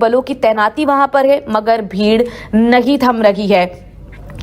बलों की तैनाती वहां पर है, मगर भीड़ नहीं थम रही है।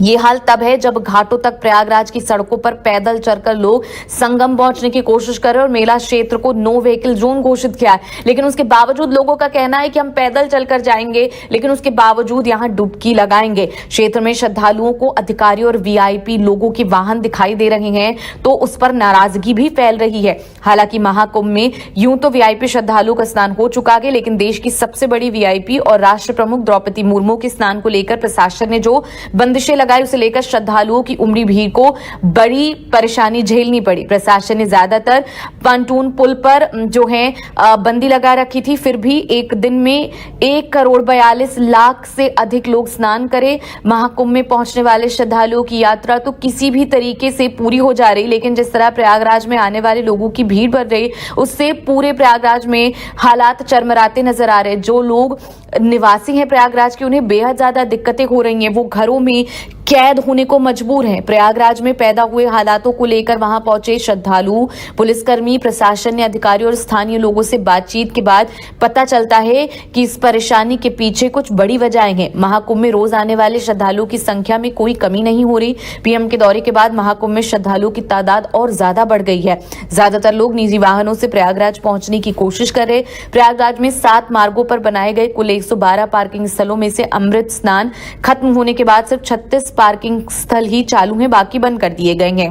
ये हाल तब है जब घाटों तक प्रयागराज की सड़कों पर पैदल चलकर लोग संगम पहुंचने की कोशिश कर रहे हैं और मेला क्षेत्र को नो व्हीकल जोन घोषित किया है। लेकिन उसके बावजूद लोगों का कहना है कि हम पैदल चलकर जाएंगे, लेकिन उसके बावजूद यहां डुबकी लगाएंगे। क्षेत्र में श्रद्धालुओं को अधिकारी और वीआईपी लोगों के वाहन दिखाई दे रहे हैं, तो उस पर नाराजगी भी फैल रही है। हालांकि महाकुंभ में यूं तो वीआईपी श्रद्धालुओं का स्नान हो चुका है, लेकिन देश की सबसे बड़ी वीआईपी और राष्ट्र प्रमुख द्रौपदी मुर्मू के स्नान को लेकर प्रशासन ने जो बंदिशें लगाई, उसे लेकर श्रद्धालुओं की उमड़ी भीड़ को बड़ी परेशानी झेलनी पड़ी। प्रशासन ने ज्यादातर pontoon पुल पर जो है बंदी लगा रखी थी, फिर भी एक दिन में 1,42,00,000 से अधिक लोग स्नान करे। महाकुंभ में पहुंचने वाले श्रद्धालुओं की यात्रा तो किसी भी तरीके से पूरी हो जा रही, लेकिन जिस तरह प्रयागराज में आने वाले लोगों की भीड़ बढ़ रही, उससे पूरे प्रयागराज में हालात चरमराते नजर आ रहे। जो लोग निवासी हैं प्रयागराज के, उन्हें बेहद ज्यादा दिक्कतें हो रही हैं। वो घरों में कैद होने को मजबूर हैं। प्रयागराज में पैदा हुए हालातों को लेकर वहां पहुंचे श्रद्धालु, पुलिसकर्मी, प्रशासन ने अधिकारियों और स्थानीय लोगों से बातचीत के बाद पता चलता है कि इस परेशानी के पीछे कुछ बड़ी वजहें हैं। महाकुंभ में रोज आने वाले श्रद्धालुओं की संख्या में कोई कमी नहीं हो रही। पीएम के दौरे के बाद महाकुंभ में श्रद्धालुओं की तादाद और ज्यादा बढ़ गई है। ज्यादातर लोग निजी वाहनों से प्रयागराज पहुंचने की कोशिश कर रहे। प्रयागराज में 7 मार्गों पर बनाए गए कुल 112 पार्किंग स्थलों में से अमृत स्नान खत्म होने के बाद सिर्फ 36 पार्किंग स्थल ही चालू हैं, बाकी बंद कर दिए गए हैं।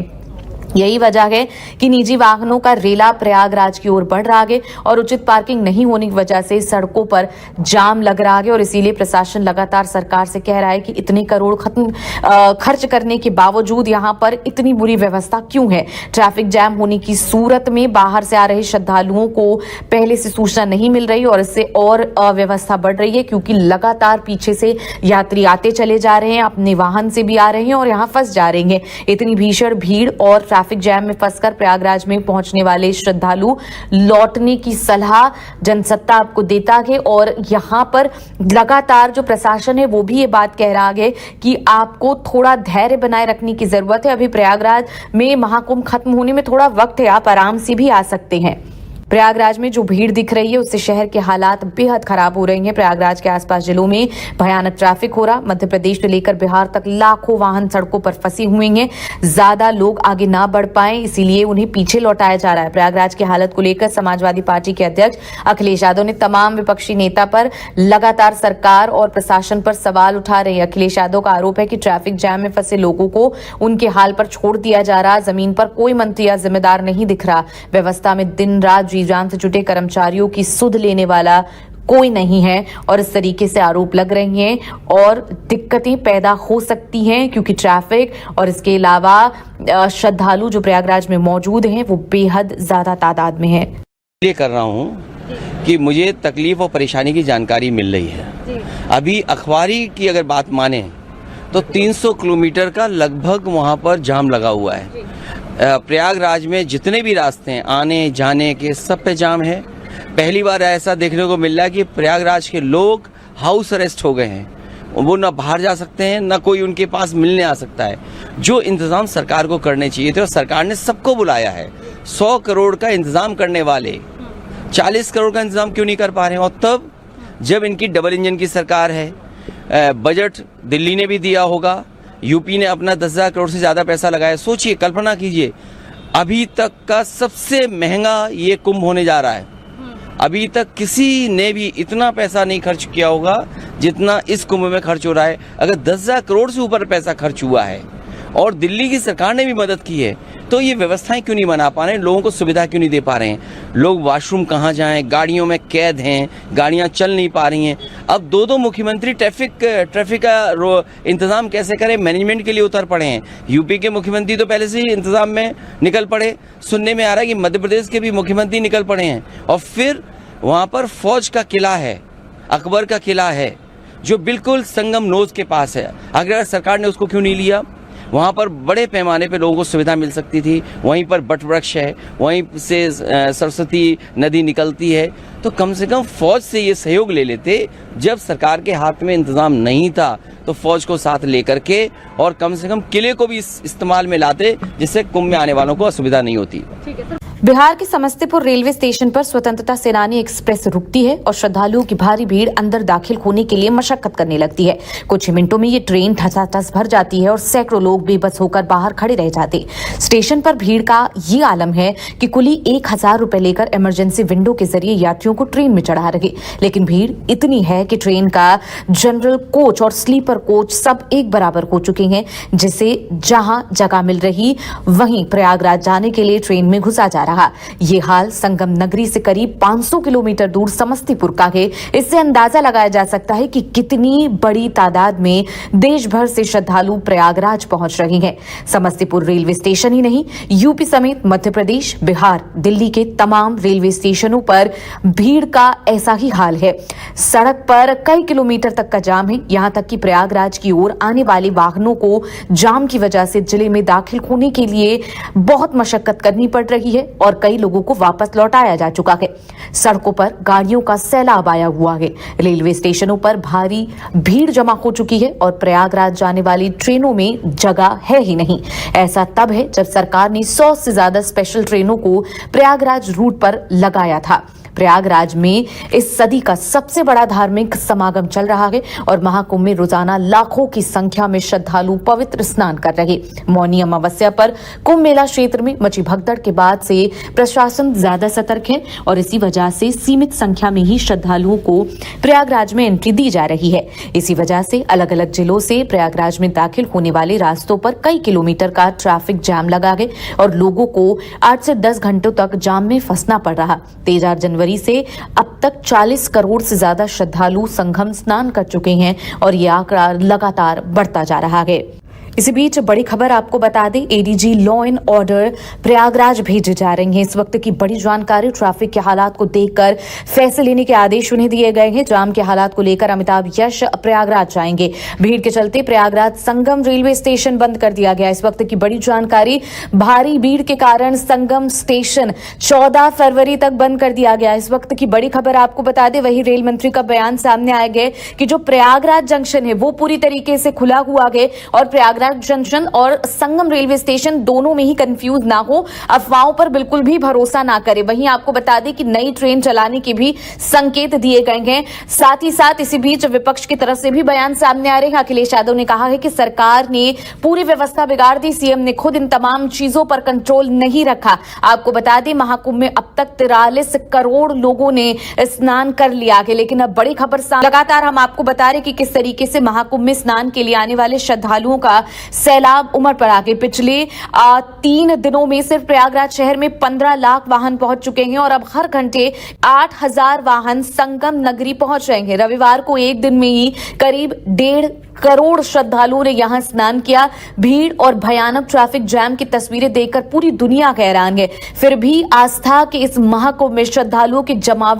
यही वजह है कि निजी वाहनों का रेला प्रयागराज की ओर बढ़ रहा है और उचित पार्किंग नहीं होने की वजह से सड़कों पर जाम लग रहा है। और इसीलिए प्रशासन लगातार सरकार से कह रहा है कि इतने करोड़ खर्च करने के बावजूद यहां पर इतनी बुरी व्यवस्था क्यों है। ट्रैफिक जैम होने की सूरत में बाहर से आ रहे श्रद्धालुओं को पहले से सूचना नहीं मिल रही और इससे और अव्यवस्था बढ़ रही है, क्योंकि लगातार पीछे से यात्री आते चले जा रहे हैं, अपने वाहन से भी आ रहे हैं और यहां फंस जा रहे हैं। इतनी भीषण भीड़ और ट्रैफिक जैम में फंसकर प्रयागराज में पहुंचने वाले श्रद्धालु लौटने की सलाह जनसत्ता आपको देता है। और यहां पर लगातार जो प्रशासन है वो भी ये बात कह रहा है कि आपको थोड़ा धैर्य बनाए रखने की जरूरत है। अभी प्रयागराज में महाकुंभ खत्म होने में थोड़ा वक्त है, आप आराम से भी आ सकते हैं। प्रयागराज में जो भीड़ दिख रही है उससे शहर के हालात बेहद खराब हो रहे हैं। प्रयागराज के आसपास जिलों में भयानक ट्रैफिक हो रहा। मध्य प्रदेश से लेकर बिहार तक लाखों वाहन सड़कों पर फंसे हुए हैं। ज्यादा लोग आगे ना बढ़ पाए, इसीलिए उन्हें पीछे लौटाया जा रहा है। प्रयागराज की हालत को लेकर समाजवादी पार्टी के अध्यक्ष अखिलेश यादव ने तमाम विपक्षी नेता पर लगातार सरकार और प्रशासन पर सवाल उठा रहे हैं। अखिलेश यादव का आरोप है कि ट्रैफिक जैम में फंसे लोगों को उनके हाल पर छोड़ दिया जा रहा। जमीन पर कोई मंत्री या जिम्मेदार नहीं दिख रहा। व्यवस्था में दिन रात जान से जुटे कर्मचारियों की सुध लेने वाला कोई नहीं है और इस तरीके से आरोप लग रहे हैं और दिक्कतें पैदा हो सकती हैं, क्योंकि ट्रैफिक और इसके अलावा श्रद्धालु जो प्रयागराज में मौजूद हैं वो बेहद ज्यादा तादाद में हैं। ये कर रहा हूँ कि मुझे तकलीफ और परेशानी की जानकारी मिल रही है। अभी अखबारी की अगर बात माने तो 300 किलोमीटर का लगभग वहाँ पर जाम लगा हुआ है। प्रयागराज में जितने भी रास्ते हैं आने जाने के, सब पे जाम है। पहली बार ऐसा देखने को मिल रहा है कि प्रयागराज के लोग हाउस अरेस्ट हो गए हैं। वो ना बाहर जा सकते हैं, ना कोई उनके पास मिलने आ सकता है। जो इंतजाम सरकार को करने चाहिए थे और सरकार ने सबको बुलाया है। 100 करोड़ का इंतजाम करने वाले 40 करोड़ का इंतजाम क्यों नहीं कर पा रहे हैं? और तब जब इनकी डबल इंजन की सरकार है, बजट दिल्ली ने भी दिया होगा, यूपी ने अपना 10,000 करोड़ से ज्यादा पैसा लगाया। सोचिए, कल्पना कीजिए, अभी तक का सबसे महंगा ये कुंभ होने जा रहा है। अभी तक किसी ने भी इतना पैसा नहीं खर्च किया होगा जितना इस कुंभ में खर्च हो रहा है। अगर 10,000 करोड़ से ऊपर पैसा खर्च हुआ है और दिल्ली की सरकार ने भी मदद की है, तो ये व्यवस्थाएं क्यों नहीं बना पा रहे हैं? लोगों को सुविधा क्यों नहीं दे पा रहे हैं? लोग वॉशरूम कहाँ जाएं? गाड़ियों में कैद हैं, गाड़ियां चल नहीं पा रही हैं। अब दो मुख्यमंत्री ट्रैफिक का इंतजाम कैसे करें, मैनेजमेंट के लिए उतर पड़े हैं। यूपी के मुख्यमंत्री तो पहले से ही इंतजाम में निकल पड़े। सुनने में आ रहा है कि मध्य प्रदेश के भी मुख्यमंत्री निकल पड़े हैं। और फिर वहाँ पर फौज का किला है, अकबर का किला है, जो बिल्कुल संगम नोज के पास है। अगर सरकार ने उसको क्यों नहीं लिया? वहाँ पर बड़े पैमाने पे लोगों को सुविधा मिल सकती थी। वहीं पर बट वृक्ष है, वहीं से सरस्वती नदी निकलती है। तो कम से कम फौज से ये सहयोग ले लेते। जब सरकार के हाथ में इंतजाम नहीं था तो फौज को साथ लेकर के और कम से कम किले को भी इस्तेमाल में लाते, जिससे कुंभ में आने वालों को असुविधा नहीं होती। बिहार के समस्तीपुर रेलवे स्टेशन पर स्वतंत्रता सेनानी एक्सप्रेस रुकती है और श्रद्धालुओं की भारी भीड़ अंदर दाखिल होने के लिए मशक्कत करने लगती है। कुछ ही मिनटों में ये ट्रेन ठसाठस भर जाती है और सैकड़ों लोग बेबस होकर बाहर खड़े रह जाते। स्टेशन पर भीड़ का ये आलम है कि कुली 1000 रुपए लेकर इमरजेंसी विंडो के जरिए यात्रियों को ट्रेन में चढ़ा रहे, लेकिन भीड़ इतनी है कि ट्रेन का जनरल कोच और स्लीपर कोच सब एक बराबर हो चुके हैं, जिसे जहां जगह मिल रही वहीं प्रयागराज जाने के लिए ट्रेन में घुसा जा रहा। ये हाल संगम नगरी से करीब 500 किलोमीटर दूर समस्तीपुर का है। इससे अंदाजा लगाया जा सकता है कि कितनी बड़ी तादाद में देश भर से श्रद्धालु प्रयागराज पहुंच रहे हैं। समस्तीपुर रेलवे स्टेशन ही नहीं, यूपी समेत मध्य प्रदेश, बिहार, दिल्ली के तमाम रेलवे स्टेशनों पर भीड़ का ऐसा ही हाल है। सड़क पर कई किलोमीटर तक का जाम है। यहां तक कि प्रयागराज की ओर आने वाले वाहनों को जाम की वजह से जिले में दाखिल होने के लिए बहुत मशक्कत करनी पड़ रही है और कई लोगों को वापस लौटाया जा चुका है। सड़कों पर गाड़ियों का सैलाब आया हुआ है। रेलवे स्टेशनों पर भारी भीड़ जमा हो चुकी है और प्रयागराज जाने वाली ट्रेनों में जगह है ही नहीं। ऐसा तब है जब सरकार ने 100 से ज्यादा स्पेशल ट्रेनों को प्रयागराज रूट पर लगाया था। प्रयागराज में इस सदी का सबसे बड़ा धार्मिक समागम चल रहा है और महाकुंभ में रोजाना लाखों की संख्या में श्रद्धालु पवित्र स्नान कर रहे। मौनी अमावस्या पर कुंभ मेला क्षेत्र में मची भगदड़ के बाद से प्रशासन ज्यादा सतर्क है और इसी वजह से सीमित संख्या में ही श्रद्धालुओं को प्रयागराज में एंट्री दी जा रही है। इसी वजह से अलग अलग जिलों से प्रयागराज में दाखिल होने वाले रास्तों पर कई किलोमीटर का ट्रैफिक जाम लगा है और लोगों को 8 से 10 घंटों तक जाम में फंसना पड़ रहा। 13 जनवरी से अब तक 40 करोड़ से ज्यादा श्रद्धालु संगम स्नान कर चुके हैं और यह आंकड़ा लगातार बढ़ता जा रहा है। इसी बीच बड़ी खबर आपको बता दें, ADG law and order Prayagraj भेजे जा रहे हैं। इस वक्त की बड़ी जानकारी, ट्रैफिक के हालात को देखकर फैसले लेने के आदेश उन्हें दिए गए हैं। जाम के हालात को लेकर अमिताभ यश प्रयागराज जाएंगे। भीड़ के चलते प्रयागराज संगम रेलवे स्टेशन बंद कर दिया गया। इस वक्त की बड़ी जानकारी, भारी भीड़ के कारण संगम स्टेशन 14 फरवरी तक बंद कर दिया गया। इस वक्त की बड़ी खबर आपको बता दें, वही रेल मंत्री का बयान सामने आया गया कि जो प्रयागराज जंक्शन है वो पूरी तरीके से खुला हुआ है और प्रयागराज जंक्शन और संगम रेलवे स्टेशन दोनों में ही कंफ्यूज ना हो, अफवाहों पर बिल्कुल भी भरोसा ना करें। वहीं आपको बता दें कि नई ट्रेन चलाने के भी संकेत दिए गए हैं। साथ ही साथ इसी बीच विपक्ष की तरफ से भी बयान सामने आ रहे हैं। अखिलेश यादव ने कहा है कि सरकार ने पूरी व्यवस्था बिगाड़ दी, सीएम ने खुद इन तमाम चीजों पर कंट्रोल नहीं रखा। आपको बता दें, महाकुंभ में अब तक 43 करोड़ लोगों ने स्नान कर लिया है, लेकिन अब बड़ी खबर लगातार हम आपको बता रहे कि किस तरीके से महाकुंभ में स्नान के लिए आने वाले श्रद्धालुओं का सैलाब उमड़ पड़ा के पिछले 3 दिनों में सिर्फ प्रयागराज शहर में 15 लाख वाहन पहुंच चुके हैं और अब हर घंटे 8000 वाहन संगम नगरी पहुंच रहे हैं। रविवार को एक दिन में ही करीब 1.5 करोड़ श्रद्धालुओं ने यहां स्नान किया। भीड़ और भयानक ट्रैफिक जैम की तस्वीरें देखकर पूरी दुनिया हैरान है। फिर भी आस्था के इस महाकुंभ में श्रद्धालुओं के जमावड़े